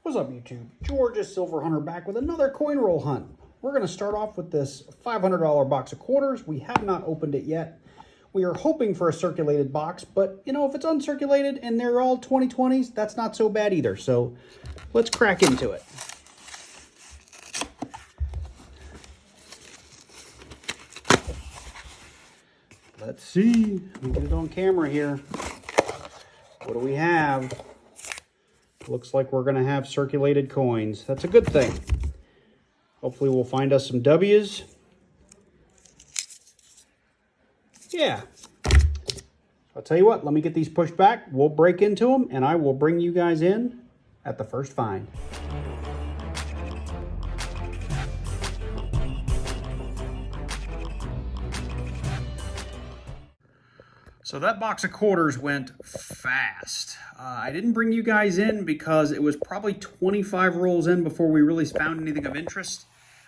What's up, YouTube? George's Silver Hunter back with another coin roll hunt. We're going to start off with this $500 box of quarters. We have not opened it yet. We are hoping for a circulated box, but you know, if it's uncirculated and they're all 2020s, that's not so bad either. So let's crack into it. Let's see. Let me get it on camera here. What do we have? Looks like we're going to have circulated coins. That's a good thing. Hopefully we'll find us some W's. Yeah. I'll tell you what, let me get these pushed back. We'll break into them, and I will bring you guys in at the first find. So that box of quarters went fast. I didn't bring you guys in because it was probably 25 rolls in before we really found anything of interest.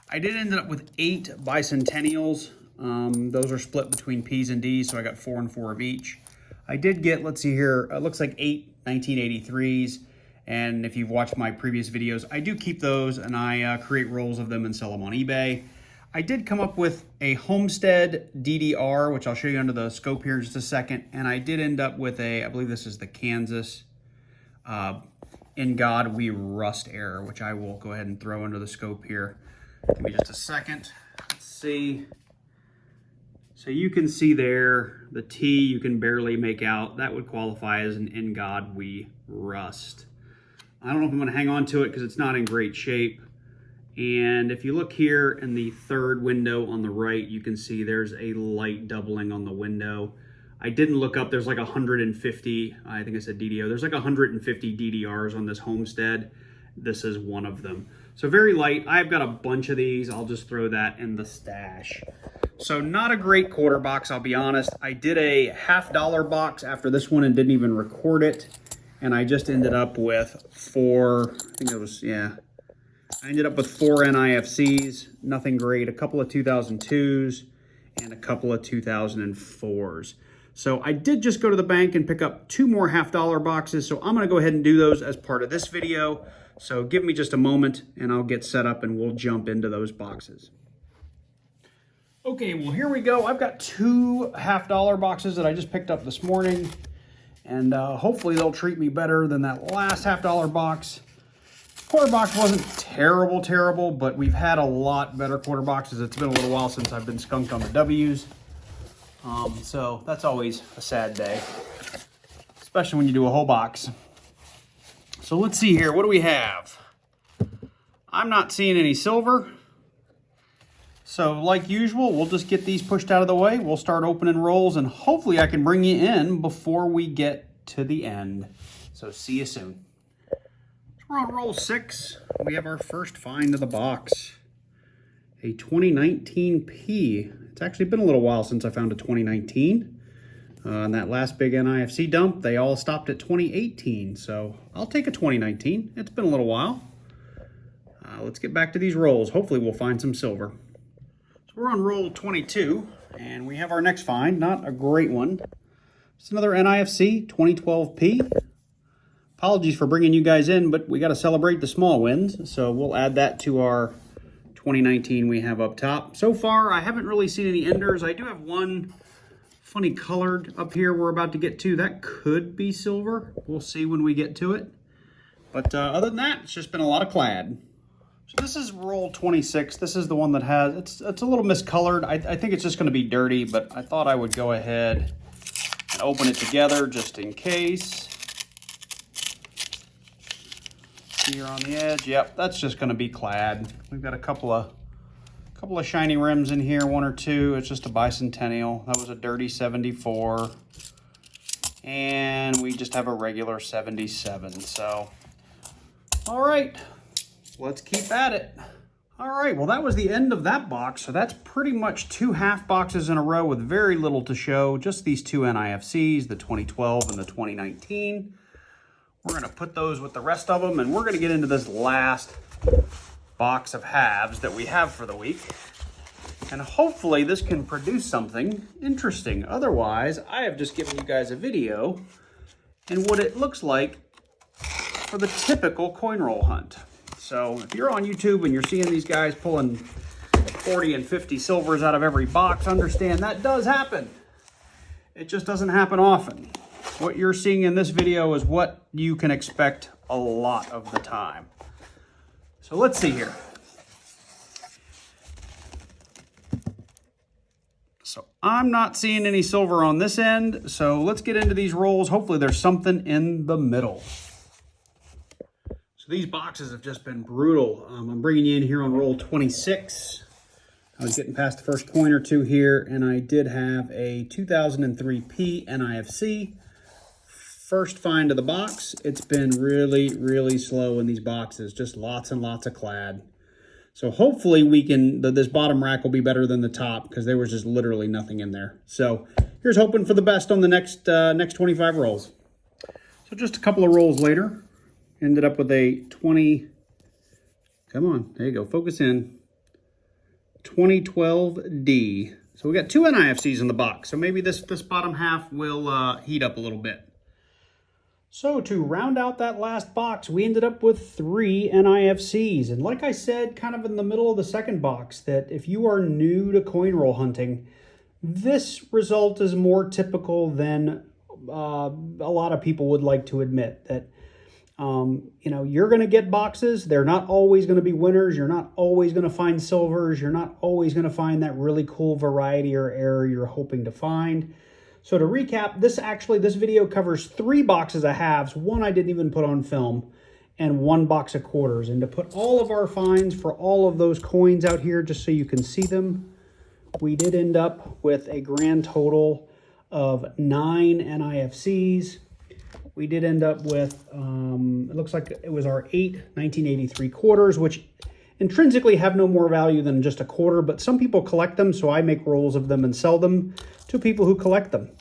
I did end up with 8 bicentennials. Those are split between P's and D's, so I got 4 and 4 of each. I did get, let's see here, it looks like 8 1983s. And if you've watched my previous videos, I do keep those and I create rolls of them and sell them on eBay. I did come up with a Homestead DDR, which I'll show you under the scope here in just a second. And I did end up with a, I believe this is the Kansas In God We Rust error, which I will go ahead and throw under the scope here. Give me just a second. Let's see. So you can see there, the T you can barely make out. That would qualify as an In God We Rust. I don't know if I'm going to hang on to it because it's not in great shape. And if you look here in the third window on the right, you can see there's a light doubling on the window. I didn't look up, there's like 150, I think I said DDO, there's like 150 DDRs on this Homestead. This is one of them. So very light. I've got a bunch of these. I'll just throw that in the stash. So not a great quarter box, I'll be honest. I did a $50 box after this one and didn't even record it. And I just ended up with 4, I think it was, yeah. I ended up with 4 NIFCs, nothing great, a couple of 2002s and a couple of 2004s. So I did just go to the bank and pick up 2 more $50 boxes. So I'm gonna go ahead and do those as part of this video. So give me just a moment and I'll get set up and we'll jump into those boxes. Okay, well here we go. I've got 2 $50 boxes that I just picked up this morning. And hopefully they'll treat me better than that last $50 box. Quarter box wasn't terrible, but we've had a lot better quarter boxes. It's been a little while since I've been skunked on the W's. So that's always a sad day, especially when you do a whole box. So let's see here, what do we have? I'm not seeing any silver. So like usual, we'll just get these pushed out of the way. We'll start opening rolls and hopefully I can bring you in before we get to the end. So see you soon. We're on roll 6. We have our first find of the box. A 2019 P. It's actually been a little while since I found a 2019. And that last big NIFC dump, they all stopped at 2018. So I'll take a 2019. It's been a little while. Let's get back to these rolls. Hopefully we'll find some silver. So we're on roll 22. And we have our next find. Not a great one. It's another NIFC 2012 P. Apologies for bringing you guys in, but we got to celebrate the small wins. So we'll add that to our 2019 we have up top. So far, I haven't really seen any enders. I do have one funny colored up here we're about to get to. That could be silver. We'll see when we get to it. But other than that, it's just been a lot of clad. So this is roll 26. This is the one that has, it's a little miscolored. I think it's just going to be dirty, but I thought I would go ahead and open it together just in case. Here on the edge, yep, that's just going to be clad. We've got a couple of shiny rims in here, 1 or 2. It's just a bicentennial. That was a dirty 74, and we just have a regular 77. So, all right, let's keep at it. All right, well that was the end of that box. So that's pretty much 2 half boxes in a row with very little to show. Just these 2 NIFCs, the 2012 and the 2019. We're going to put those with the rest of them, and we're going to get into this last box of halves that we have for the week. And hopefully this can produce something interesting. Otherwise, I have just given you guys a video and what it looks like for the typical coin roll hunt. So if you're on YouTube and you're seeing these guys pulling 40 and 50 silvers out of every box, understand that does happen. It just doesn't happen often. What you're seeing in this video is what you can expect a lot of the time. So let's see here. So I'm not seeing any silver on this end, so let's get into these rolls. Hopefully there's something in the middle. So these boxes have just been brutal. I'm bringing you in here on roll 26. I was getting past the first coin or two here, and I did have a 2003P NIFC. First find of the box. It's been really, really slow in these boxes. Just lots and lots of clad. So hopefully we can, this bottom rack will be better than the top because there was just literally nothing in there. So here's hoping for the best on the next 25 rolls. So just a couple of rolls later, ended up with a 20, come on, there you go, focus in, 2012D. So we got two NIFCs in the box. So maybe this bottom half will heat up a little bit. So to round out that last box, we ended up with 3 NIFCs. And like I said, kind of in the middle of the second box, that if you are new to coin roll hunting, this result is more typical than a lot of people would like to admit. That you know, you're going to get boxes. They're not always going to be winners. You're not always going to find silvers. You're not always going to find that really cool variety or error you're hoping to find. So to recap, this video covers 3 boxes of halves, one I didn't even put on film, and 1 box of quarters. And to put all of our finds for all of those coins out here, just so you can see them, we did end up with a grand total of 9 NIFCs. We did end up with, it looks like it was our 8 1983 quarters, which intrinsically have no more value than just a quarter, but some people collect them, so I make rolls of them and sell them to people who collect them.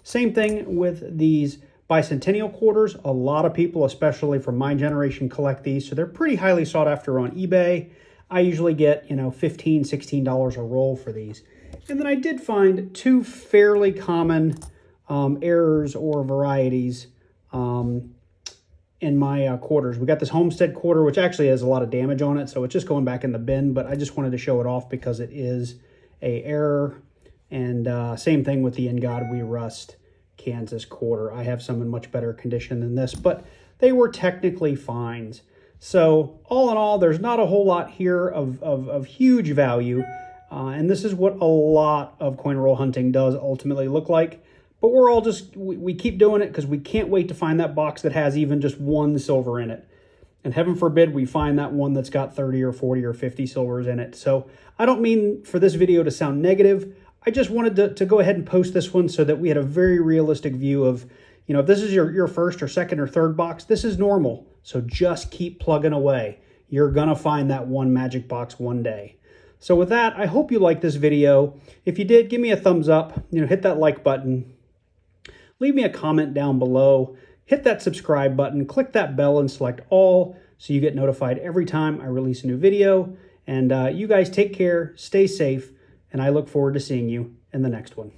Same thing with these bicentennial quarters. A lot of people, especially from my generation, collect these, so they're pretty highly sought after on eBay. I usually get, you know, $15, $16 a roll for these. And then I did find 2 fairly common errors or varieties in my quarters. We got this Homestead quarter, which actually has a lot of damage on it, so it's just going back in the bin, but I just wanted to show it off because it is a error. And same thing with the In God We Rust Kansas quarter. I have some in much better condition than this, but they were technically fines. So all in all, there's not a whole lot here of huge value. And this is what a lot of coin roll hunting does ultimately look like. But we're all just, we keep doing it because we can't wait to find that box that has even just 1 silver in it. And heaven forbid we find that one that's got 30 or 40 or 50 silvers in it. So I don't mean for this video to sound negative. I just wanted to go ahead and post this one so that we had a very realistic view of, you know, if this is your first or second or third box, this is normal. So just keep plugging away. You're going to find that one magic box one day. So with that, I hope you liked this video. If you did, give me a thumbs up, you know, hit that like button. Leave me a comment down below. Hit that subscribe button, click that bell and select all so you get notified every time I release a new video. And you guys take care, stay safe, and I look forward to seeing you in the next one.